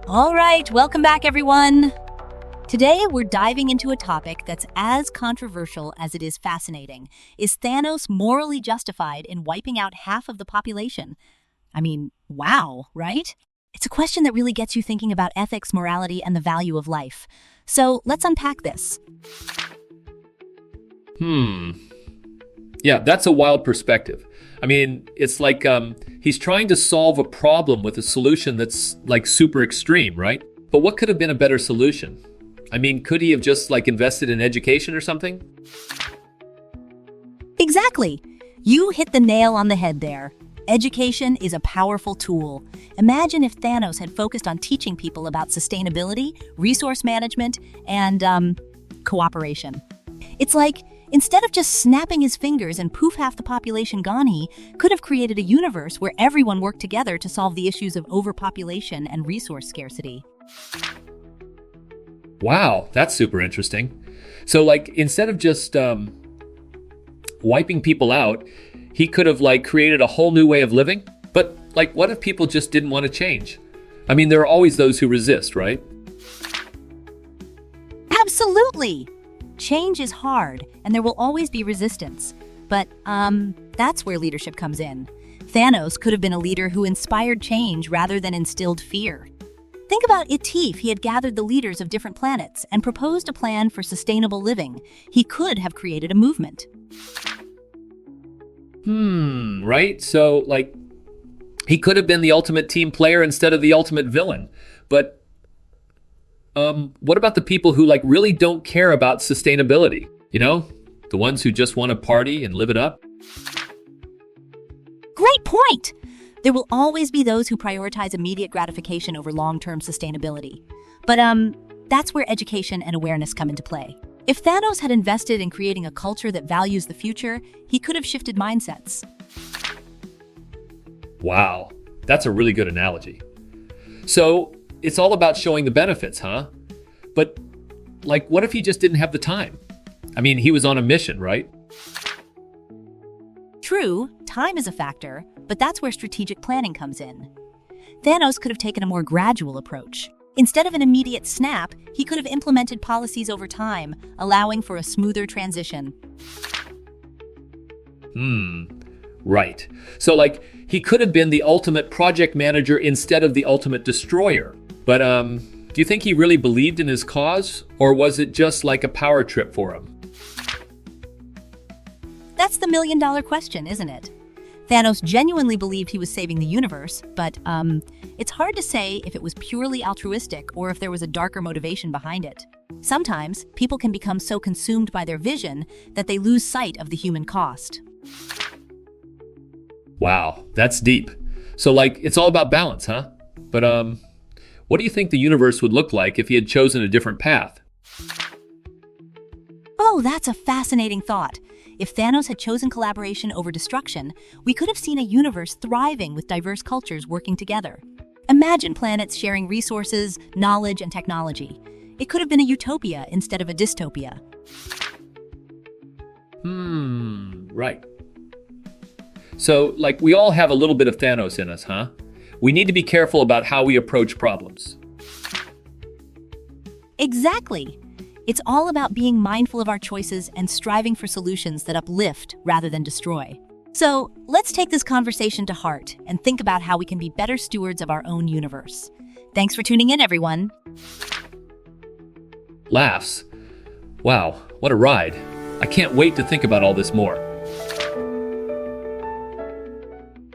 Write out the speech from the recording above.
All right, welcome back, everyone. Today, we're diving into a topic that's as controversial as it is fascinating. Is Thanos morally justified in wiping out half of the population? I mean, wow, right? It's a question that really gets you thinking about ethics, morality, and the value of life. So let's unpack this. Yeah, that's a wild perspective. I mean, it's like he's trying to solve a problem with a solution that's like super extreme, right? But what could have been a better solution? I mean, could he have just like invested in education or something? Exactly. You hit the nail on the head there. Education is a powerful tool. Imagine if Thanos had focused on teaching people about sustainability, resource management, and cooperation. It's like, instead of just snapping his fingers and poof, half the population gone, he could have created a universe where everyone worked together to solve the issues of overpopulation and resource scarcity. Wow, that's super interesting. So like, instead of just wiping people out, he could have like created a whole new way of living. But like, what if people just didn't want to change? I mean, there are always those who resist, right? Absolutely. Change is hard, and there will always be resistance. But that's where leadership comes in. Thanos could have been a leader who inspired change rather than instilled fear. Think about it. If he had gathered the leaders of different planets and proposed a plan for sustainable living, he could have created a movement. Right? So, like, he could have been the ultimate team player instead of the ultimate villain. But what about the people who, like, really don't care about sustainability? You know, the ones who just want to party and live it up? Great point! There will always be those who prioritize immediate gratification over long-term sustainability. But that's where education and awareness come into play. If Thanos had invested in creating a culture that values the future, he could have shifted mindsets. Wow, that's a really good analogy. So it's all about showing the benefits, huh? But like, what if he just didn't have the time? I mean, he was on a mission, right? True, time is a factor, but that's where strategic planning comes in. Thanos could have taken a more gradual approach. Instead of an immediate snap, he could have implemented policies over time, allowing for a smoother transition. Right. So like, he could have been the ultimate project manager instead of the ultimate destroyer. But do you think he really believed in his cause, or was it just like a power trip for him? That's the million-dollar question, isn't it? Thanos genuinely believed he was saving the universe, but it's hard to say if it was purely altruistic or if there was a darker motivation behind it. Sometimes, people can become so consumed by their vision that they lose sight of the human cost. Wow, that's deep. So like, it's all about balance, huh? But what do you think the universe would look like if he had chosen a different path? Oh, that's a fascinating thought. If Thanos had chosen collaboration over destruction, we could have seen a universe thriving with diverse cultures working together. Imagine planets sharing resources, knowledge, and technology. It could have been a utopia instead of a dystopia. Right. So, like, we all have a little bit of Thanos in us, huh? We need to be careful about how we approach problems. Exactly. It's all about being mindful of our choices and striving for solutions that uplift rather than destroy. So, let's take this conversation to heart and think about how we can be better stewards of our own universe. Thanks for tuning in, everyone. Laughs. Wow, what a ride. I can't wait to think about all this more.